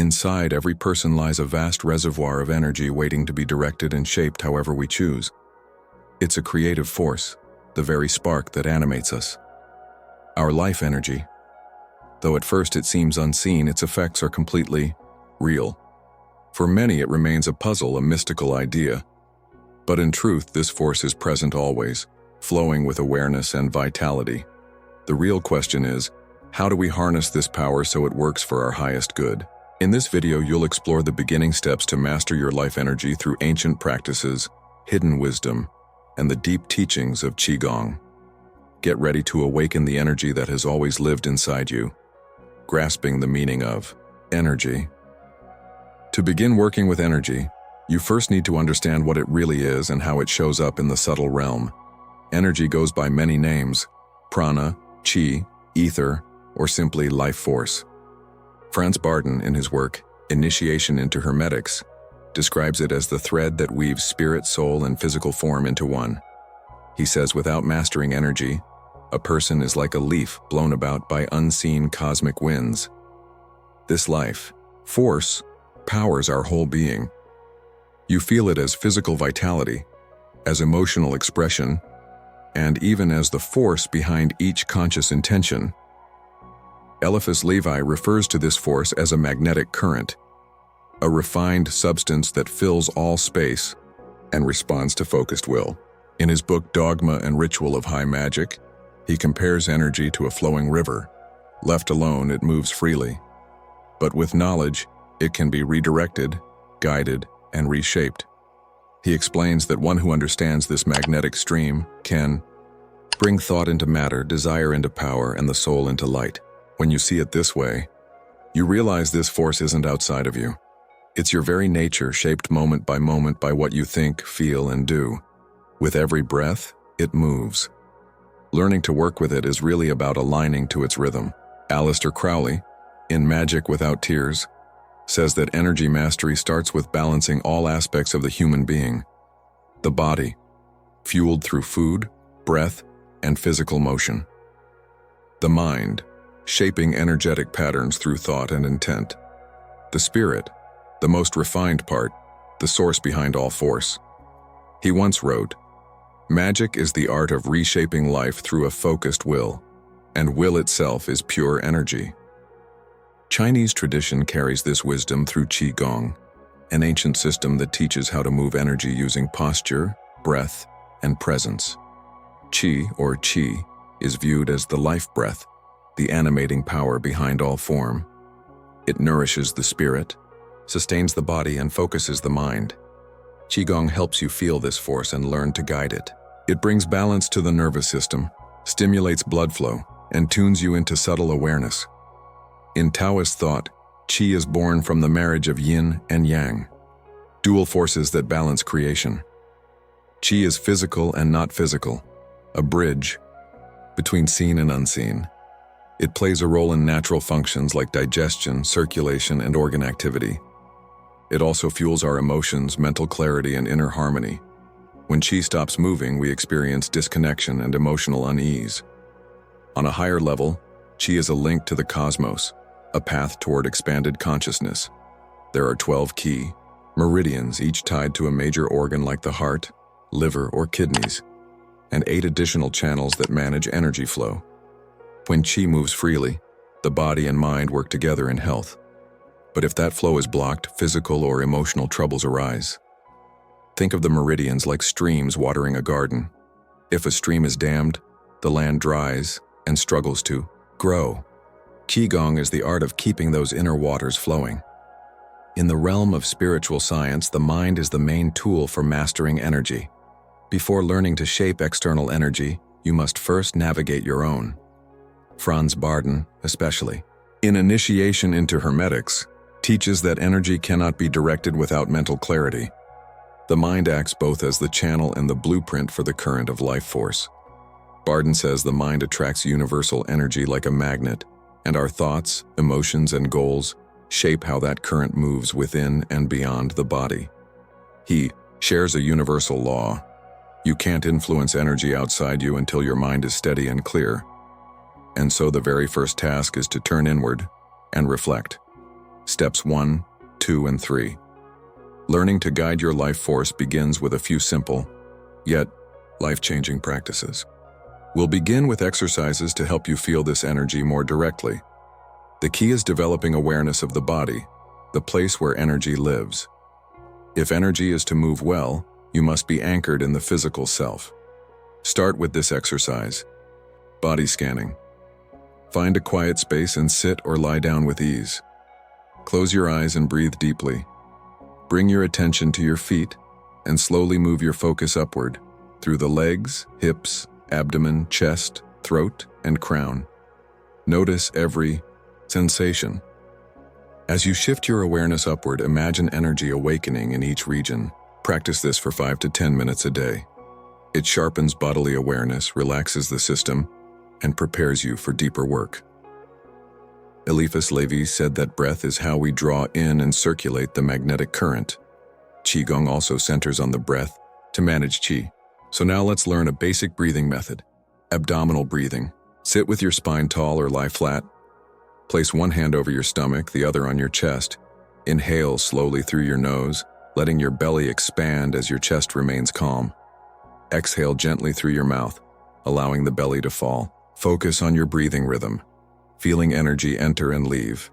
Inside every person lies a vast reservoir of energy waiting to be directed and shaped however we choose. It's a creative force, the very spark that animates us. Our life energy. Though at first it seems unseen, its effects are completely real. For many, it remains a puzzle, a mystical idea. But in truth, this force is present always, flowing with awareness and vitality. The real question is, how do we harness this power so it works for our highest good? In this video, you'll explore the beginning steps to master your life energy through ancient practices, hidden wisdom, and the deep teachings of Qi Gong. Get ready to awaken the energy that has always lived inside you, grasping the meaning of energy. To begin working with energy, you first need to understand what it really is and how it shows up in the subtle realm. Energy goes by many names: prana, qi, ether, or simply life force. Franz Bardon, in his work, Initiation into Hermetics, describes it as the thread that weaves spirit, soul, and physical form into one. He says without mastering energy, a person is like a leaf blown about by unseen cosmic winds. This life force powers our whole being. You feel it as physical vitality, as emotional expression, and even as the force behind each conscious intention. Eliphas Levi refers to this force as a magnetic current, a refined substance that fills all space and responds to focused will. In his book Dogma and Ritual of High Magic, he compares energy to a flowing river. Left alone, it moves freely. But with knowledge, it can be redirected, guided, and reshaped. He explains that one who understands this magnetic stream can bring thought into matter, desire into power, and the soul into light. When you see it this way, you realize this force isn't outside of you. It's your very nature, shaped moment by what you think, feel, and do. With every breath, it moves. Learning to work with it is really about aligning to its rhythm. Aleister Crowley, in Magic Without Tears, says that energy mastery starts with balancing all aspects of the human being. The body, fueled through food, breath, and physical motion. The mind, shaping energetic patterns through thought and intent. The spirit, the most refined part, the source behind all force. He once wrote, "Magic is the art of reshaping life through a focused will, and will itself is pure energy." Chinese tradition carries this wisdom through Qi Gong, an ancient system that teaches how to move energy using posture, breath, and presence. Qi, or Qi, is viewed as the life breath, the animating power behind all form. It nourishes the spirit, sustains the body, and focuses the mind. Qi Gong helps you feel this force and learn to guide it. It brings balance to the nervous system, stimulates blood flow, and tunes you into subtle awareness. In Taoist thought, Qi is born from the marriage of yin and yang, dual forces that balance creation. Qi is physical and not physical, a bridge between seen and unseen. It plays a role in natural functions like digestion, circulation, and organ activity. It also fuels our emotions, mental clarity, and inner harmony. When Qi stops moving, we experience disconnection and emotional unease. On a higher level, Qi is a link to the cosmos, a path toward expanded consciousness. There are 12 key meridians, each tied to a major organ like the heart, liver, or kidneys, and 8 additional channels that manage energy flow. When Qi moves freely, the body and mind work together in health. But if that flow is blocked, physical or emotional troubles arise. Think of the meridians like streams watering a garden. If a stream is dammed, the land dries and struggles to grow. Qi Gong is the art of keeping those inner waters flowing. In the realm of spiritual science, the mind is the main tool for mastering energy. Before learning to shape external energy, you must first navigate your own. Franz Bardon, especially, in Initiation into Hermetics, teaches that energy cannot be directed without mental clarity. The mind acts both as the channel and the blueprint for the current of life force. Bardon says the mind attracts universal energy like a magnet, and our thoughts, emotions, and goals shape how that current moves within and beyond the body. He shares a universal law. You can't influence energy outside you until your mind is steady and clear. And so the very first task is to turn inward and reflect. Steps 1, 2, and 3. Learning to guide your life force begins with a few simple, yet life-changing practices. We'll begin with exercises to help you feel this energy more directly. The key is developing awareness of the body, the place where energy lives. If energy is to move well, you must be anchored in the physical self. Start with this exercise. Body scanning. Find a quiet space and sit or lie down with ease. Close your eyes and breathe deeply. Bring your attention to your feet and slowly move your focus upward through the legs, hips, abdomen, chest, throat, and crown. Notice every sensation. As you shift your awareness upward, imagine energy awakening in each region. Practice this for 5 to 10 minutes a day. It sharpens bodily awareness, relaxes the system, and prepares you for deeper work. Eliphas Levi said that breath is how we draw in and circulate the magnetic current. Qi Gong also centers on the breath to manage qi. So now let's learn a basic breathing method. Abdominal breathing. Sit with your spine tall or lie flat. Place one hand over your stomach, the other on your chest. Inhale slowly through your nose, letting your belly expand as your chest remains calm. Exhale gently through your mouth, allowing the belly to fall. Focus on your breathing rhythm, feeling energy enter and leave.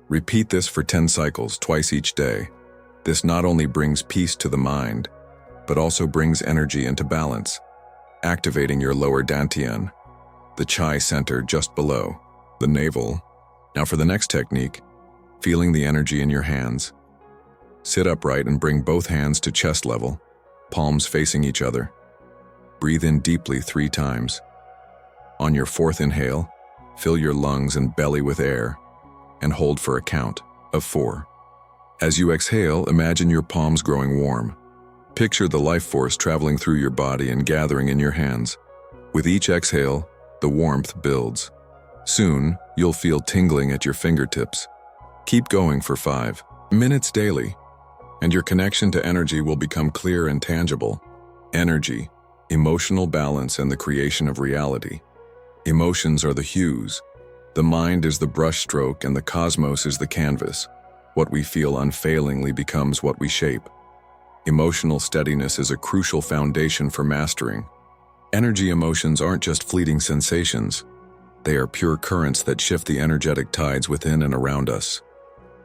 Repeat this for 10 cycles, twice each day. This not only brings peace to the mind, but also brings energy into balance, activating your lower dantian, the Qi center just below the navel. Now for the next technique, feeling the energy in your hands. Sit upright and bring both hands to chest level, palms facing each other. Breathe in deeply 3 times. On your 4th inhale, fill your lungs and belly with air, and hold for a count of 4. As you exhale, imagine your palms growing warm. Picture the life force traveling through your body and gathering in your hands. With each exhale, the warmth builds. Soon, you'll feel tingling at your fingertips. Keep going for 5 minutes daily, and your connection to energy will become clear and tangible. Energy, emotional balance, and the creation of reality. Emotions are the hues. The mind is the brushstroke, and the cosmos is the canvas. What we feel unfailingly becomes what we shape. Emotional steadiness is a crucial foundation for mastering. Energy emotions aren't just fleeting sensations. They are pure currents that shift the energetic tides within and around us.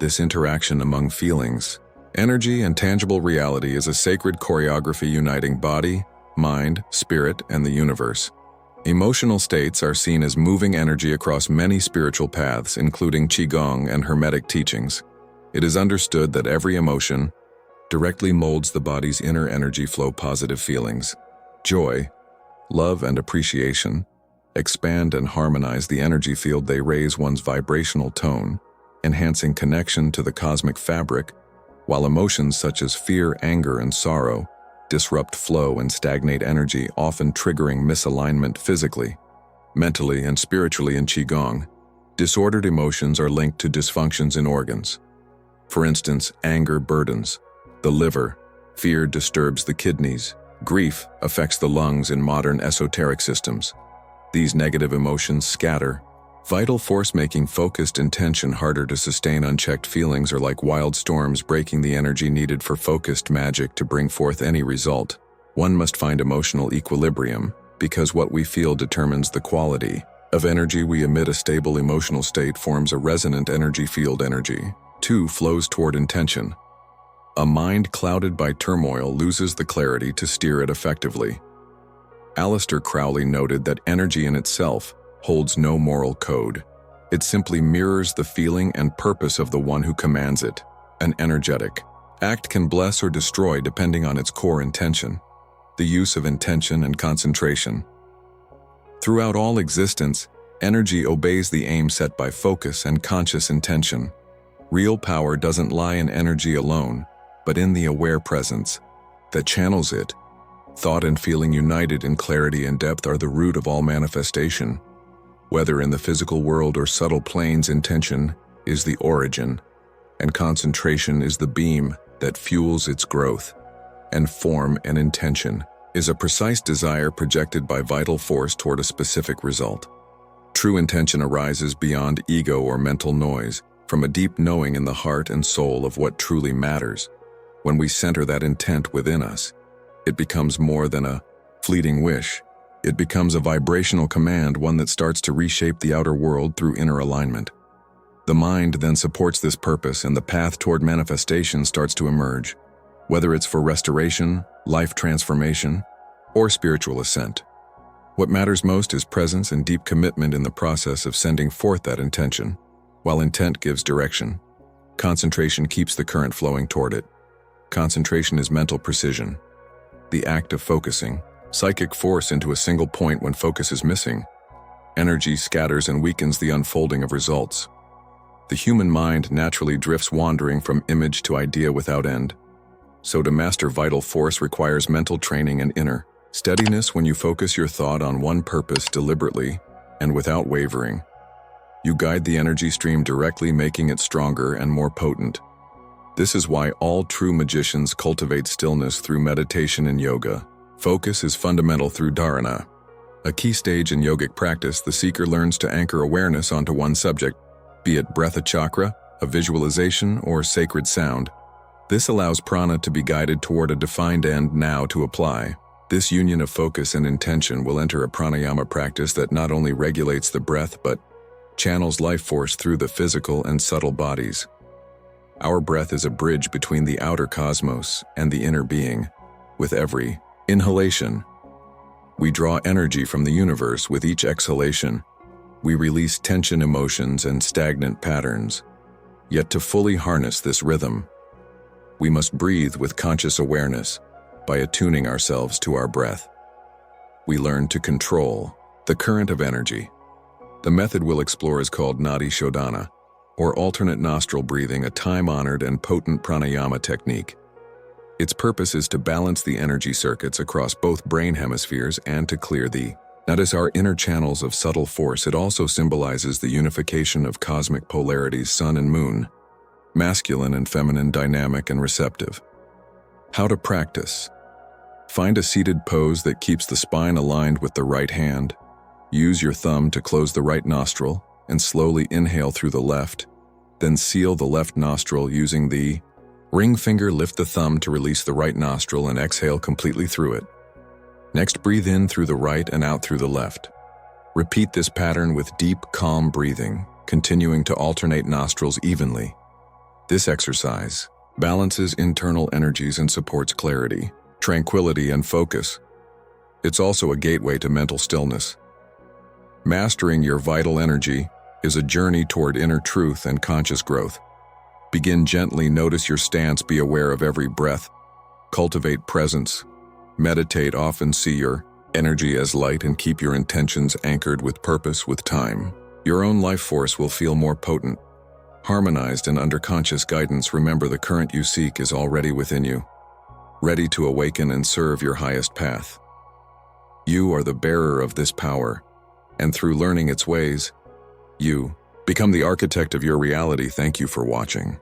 This interaction among feelings, energy, and tangible reality is a sacred choreography uniting body, mind, spirit, and the universe. Emotional states are seen as moving energy across many spiritual paths, including Qi Gong and Hermetic teachings. It is understood that every emotion directly molds the body's inner energy flow. Positive feelings, joy, love, and appreciation expand and harmonize the energy field. They raise one's vibrational tone, enhancing connection to the cosmic fabric, while emotions such as fear, anger, and sorrow disrupt flow and stagnate energy, often triggering misalignment physically, mentally, and spiritually. In Qi Gong, disordered emotions are linked to dysfunctions in organs. For instance, anger burdens the liver, fear disturbs the kidneys, grief affects the lungs in modern esoteric systems. These negative emotions scatter vital force, making focused intention harder to sustain. Unchecked feelings are like wild storms, breaking the energy needed for focused magic to bring forth any result. One must find emotional equilibrium, because what we feel determines the quality of energy we emit. A stable emotional state forms a resonant energy field. Energy, too, flows toward intention. A mind clouded by turmoil loses the clarity to steer it effectively. Aleister Crowley noted that energy in itself holds no moral code. It simply mirrors the feeling and purpose of the one who commands it. An energetic act can bless or destroy depending on its core intention. The use of intention and concentration. Throughout all existence, energy obeys the aim set by focus and conscious intention. Real power doesn't lie in energy alone, but in the aware presence that channels it. Thought and feeling united in clarity and depth are the root of all manifestation. Whether in the physical world or subtle planes, intention is the origin, and concentration is the beam that fuels its growth. And form and intention is a precise desire projected by vital force toward a specific result. True intention arises beyond ego or mental noise. from a deep knowing in the heart and soul of what truly matters. When we center that intent within us, it becomes more than a fleeting wish. It becomes a vibrational command, one that starts to reshape the outer world through inner alignment. The mind then supports this purpose, and the path toward manifestation starts to emerge, whether it's for restoration, life transformation, or spiritual ascent. What matters most is presence and deep commitment in the process of sending forth that intention. While intent gives direction, concentration keeps the current flowing toward it. Concentration is mental precision, the act of focusing psychic force into a single point. When focus is missing, energy scatters and weakens the unfolding of results. The human mind naturally drifts, wandering from image to idea without end. So to master vital force requires mental training and inner steadiness. When you focus your thought on one purpose deliberately and without wavering, you guide the energy stream directly, making it stronger and more potent. This is why all true magicians cultivate stillness through meditation and yoga. Focus is fundamental through dharana. A key stage in yogic practice, the seeker learns to anchor awareness onto one subject, be it breath, a chakra, a visualization, or sacred sound. This allows prana to be guided toward a defined end now to apply. This union of focus and intention will enter a pranayama practice that not only regulates the breath but channels life force through the physical and subtle bodies. Our breath is a bridge between the outer cosmos and the inner being. With every inhalation, we draw energy from the universe. With each exhalation, we release tension, emotions, and stagnant patterns. Yet to fully harness this rhythm, we must breathe with conscious awareness. By attuning ourselves to our breath, we learn to control the current of energy. The method we'll explore is called Nadi Shodhana, or alternate nostril breathing, a time-honored and potent pranayama technique. Its purpose is to balance the energy circuits across both brain hemispheres and to clear the notice our inner channels of subtle force. It also symbolizes the unification of cosmic polarities, sun and moon, masculine and feminine, dynamic and receptive. How to practice. Find a seated pose that keeps the spine aligned with the right hand. Use your thumb to close the right nostril and slowly inhale through the left. Then seal the left nostril using the ring finger. Lift the thumb to release the right nostril and exhale completely through it. Next, breathe in through the right and out through the left. Repeat this pattern with deep, calm breathing, continuing to alternate nostrils evenly. This exercise balances internal energies and supports clarity, tranquility, and focus. It's also a gateway to mental stillness. Mastering your vital energy is a journey toward inner truth and conscious growth. Begin gently, notice your stance, be aware of every breath, cultivate presence, meditate often, see your energy as light, and keep your intentions anchored with purpose. With time, your own life force will feel more potent, harmonized, and under conscious guidance. Remember, the current you seek is already within you, ready to awaken and serve your highest path. You are the bearer of this power, and through learning its ways, you become the architect of your reality. Thank you for watching.